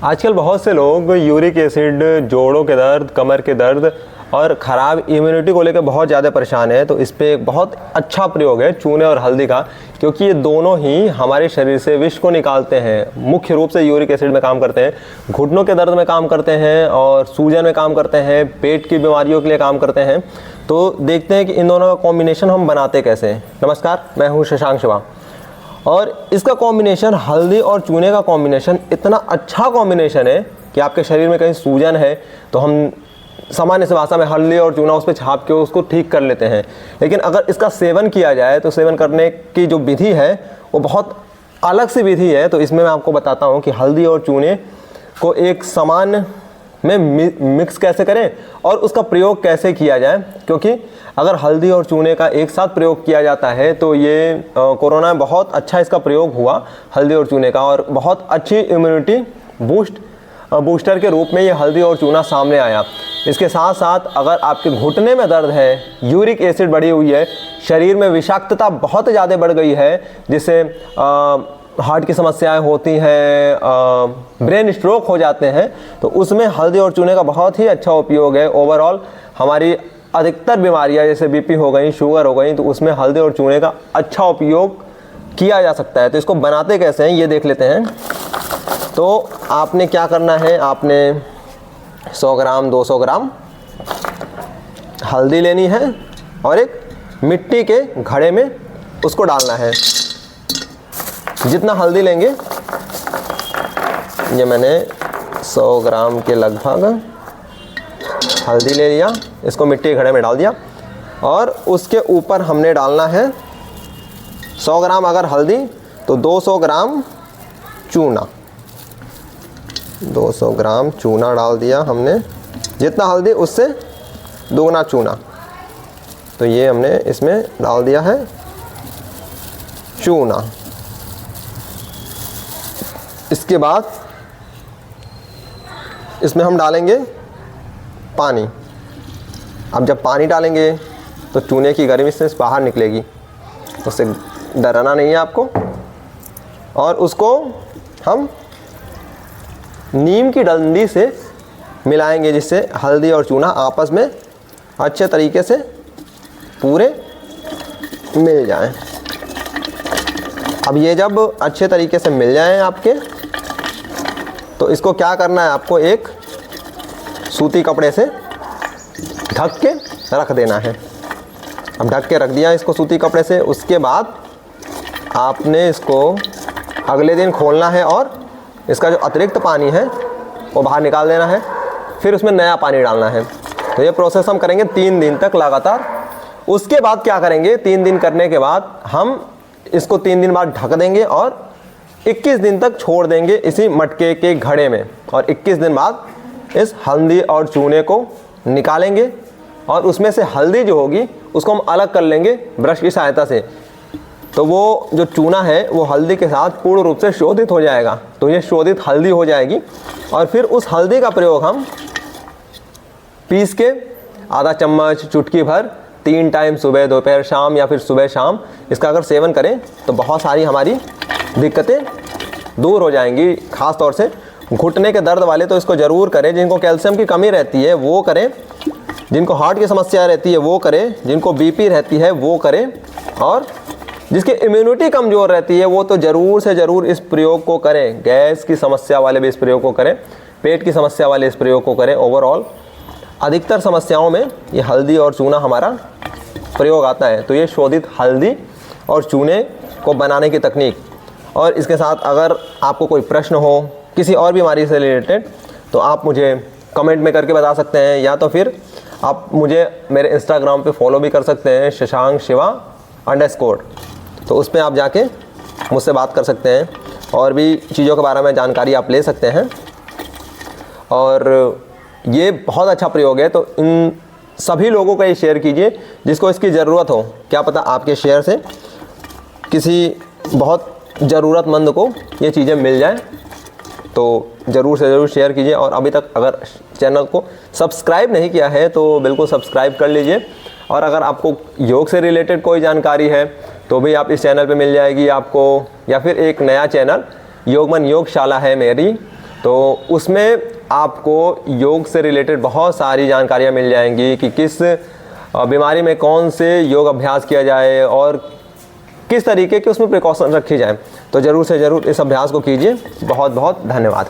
आजकल बहुत से लोग यूरिक एसिड, जोड़ों के दर्द, कमर के दर्द और ख़राब इम्यूनिटी को लेकर बहुत ज़्यादा परेशान है। तो इस पे एक बहुत अच्छा प्रयोग है चूने और हल्दी का, क्योंकि ये दोनों ही हमारे शरीर से विष को निकालते हैं। मुख्य रूप से यूरिक एसिड में काम करते हैं, घुटनों के दर्द में काम करते हैं और सूजन में काम करते हैं, पेट की बीमारियों के लिए काम करते हैं। तो देखते हैं कि इन दोनों का कॉम्बिनेशन हम बनाते कैसे हैं। नमस्कार, मैं हूँ शशांक शिवा। और इसका कॉम्बिनेशन, हल्दी और चूने का कॉम्बिनेशन इतना अच्छा कॉम्बिनेशन है कि आपके शरीर में कहीं सूजन है तो हम सामान्य से भाषा में हल्दी और चूना उस पर छाप के उसको ठीक कर लेते हैं। लेकिन अगर इसका सेवन किया जाए तो सेवन करने की जो विधि है वो बहुत अलग सी विधि है। तो इसमें मैं आपको बताता हूँ कि हल्दी और चूने को एक समान में मिक्स कैसे करें और उसका प्रयोग कैसे किया जाए। क्योंकि अगर हल्दी और चूने का एक साथ प्रयोग किया जाता है तो ये कोरोना में बहुत अच्छा इसका प्रयोग हुआ हल्दी और चूने का, और बहुत अच्छी इम्यूनिटी बूस्टर के रूप में ये हल्दी और चूना सामने आया। इसके साथ साथ अगर आपके घुटने में दर्द है, यूरिक एसिड बढ़ी हुई है, शरीर में विषाक्तता बहुत ज़्यादा बढ़ गई है, जिससे हार्ट की समस्याएं होती हैं, ब्रेन स्ट्रोक हो जाते हैं, तो उसमें हल्दी और चूने का बहुत ही अच्छा उपयोग है। ओवरऑल हमारी अधिकतर बीमारियां जैसे बीपी हो गई, शुगर हो गई, तो उसमें हल्दी और चूने का अच्छा उपयोग किया जा सकता है। तो इसको बनाते कैसे हैं ये देख लेते हैं। तो आपने क्या करना है, आपने 100 ग्राम 200 ग्राम हल्दी लेनी है और एक मिट्टी के घड़े में उसको डालना है। जितना हल्दी लेंगे, ये मैंने 100 ग्राम के लगभग हल्दी ले लिया, इसको मिट्टी के घड़े में डाल दिया और उसके ऊपर हमने डालना है 100 ग्राम अगर हल्दी तो 200 ग्राम चूना। 200 ग्राम चूना डाल दिया हमने, जितना हल्दी उससे दोगुना चूना। तो ये हमने इसमें डाल दिया है चूना। इसके बाद इसमें हम डालेंगे पानी। अब जब पानी डालेंगे तो चूने की गर्मी से बाहर निकलेगी, उससे डरना नहीं है आपको। और उसको हम नीम की डंडी से मिलाएंगे, जिससे हल्दी और चूना आपस में अच्छे तरीके से पूरे मिल जाएं। अब ये जब अच्छे तरीके से मिल जाएं आपके, तो इसको क्या करना है, आपको एक सूती कपड़े से ढक के रख देना है। अब ढक के रख दिया इसको सूती कपड़े से, उसके बाद आपने इसको अगले दिन खोलना है और इसका जो अतिरिक्त पानी है वो बाहर निकाल देना है, फिर उसमें नया पानी डालना है। तो ये प्रोसेस हम करेंगे 3 दिन तक लगातार। उसके बाद क्या करेंगे, 3 दिन करने के बाद हम इसको 3 दिन बाद ढक देंगे और 21 दिन तक छोड़ देंगे इसी मटके के घड़े में। और 21 दिन बाद इस हल्दी और चूने को निकालेंगे और उसमें से हल्दी जो होगी उसको हम अलग कर लेंगे ब्रश की सहायता से। तो वो जो चूना है वो हल्दी के साथ पूर्ण रूप से शोधित हो जाएगा। तो ये शोधित हल्दी हो जाएगी और फिर उस हल्दी का प्रयोग हम पीस के आधा चम्मच, चुटकी भर 3 टाइम, सुबह, दोपहर, शाम या फिर सुबह शाम, इसका अगर सेवन करें तो बहुत सारी हमारी दिक्कतें दूर हो जाएंगी। ख़ास तौर से घुटने के दर्द वाले तो इसको ज़रूर करें, जिनको कैल्शियम की कमी रहती है वो करें, जिनको हार्ट की समस्या रहती है वो करें, जिनको बीपी रहती है वो करें, और जिसकी इम्यूनिटी कमज़ोर रहती है वो तो ज़रूर से ज़रूर इस प्रयोग को करें। गैस की समस्या वाले भी इस प्रयोग को करें, पेट की समस्या वाले इस प्रयोग को करें। ओवरऑल अधिकतर समस्याओं में ये हल्दी और चूना हमारा प्रयोग आता है। तो ये शोधित हल्दी और चूने को बनाने की तकनीक। और इसके साथ अगर आपको कोई प्रश्न हो किसी और बीमारी से रिलेटेड तो आप मुझे कमेंट में करके बता सकते हैं, या तो फिर आप मुझे मेरे इंस्टाग्राम पे फॉलो भी कर सकते हैं, शशांक शिवा _ तो उस पर आप जाके मुझसे बात कर सकते हैं और भी चीज़ों के बारे में जानकारी आप ले सकते हैं। और ये बहुत अच्छा प्रयोग है, तो इन सभी लोगों को ये शेयर कीजिए जिसको इसकी ज़रूरत हो। क्या पता आपके शेयर से किसी बहुत ज़रूरतमंद को ये चीज़ें मिल जाएं। तो ज़रूर से ज़रूर शेयर कीजिए। और अभी तक अगर चैनल को सब्सक्राइब नहीं किया है तो बिल्कुल सब्सक्राइब कर लीजिए। और अगर आपको योग से रिलेटेड कोई जानकारी है तो भी आप इस चैनल पे मिल जाएगी आपको, या फिर एक नया चैनल योगमन योगशाला है मेरी, तो उसमें आपको योग से रिलेटेड बहुत सारी जानकारियाँ मिल जाएंगी कि किस बीमारी में कौन से योग अभ्यास किया जाए और किस तरीके के उसमें प्रिकॉशन रखी जाए। तो ज़रूर से ज़रूर इस अभ्यास को कीजिए। बहुत बहुत धन्यवाद।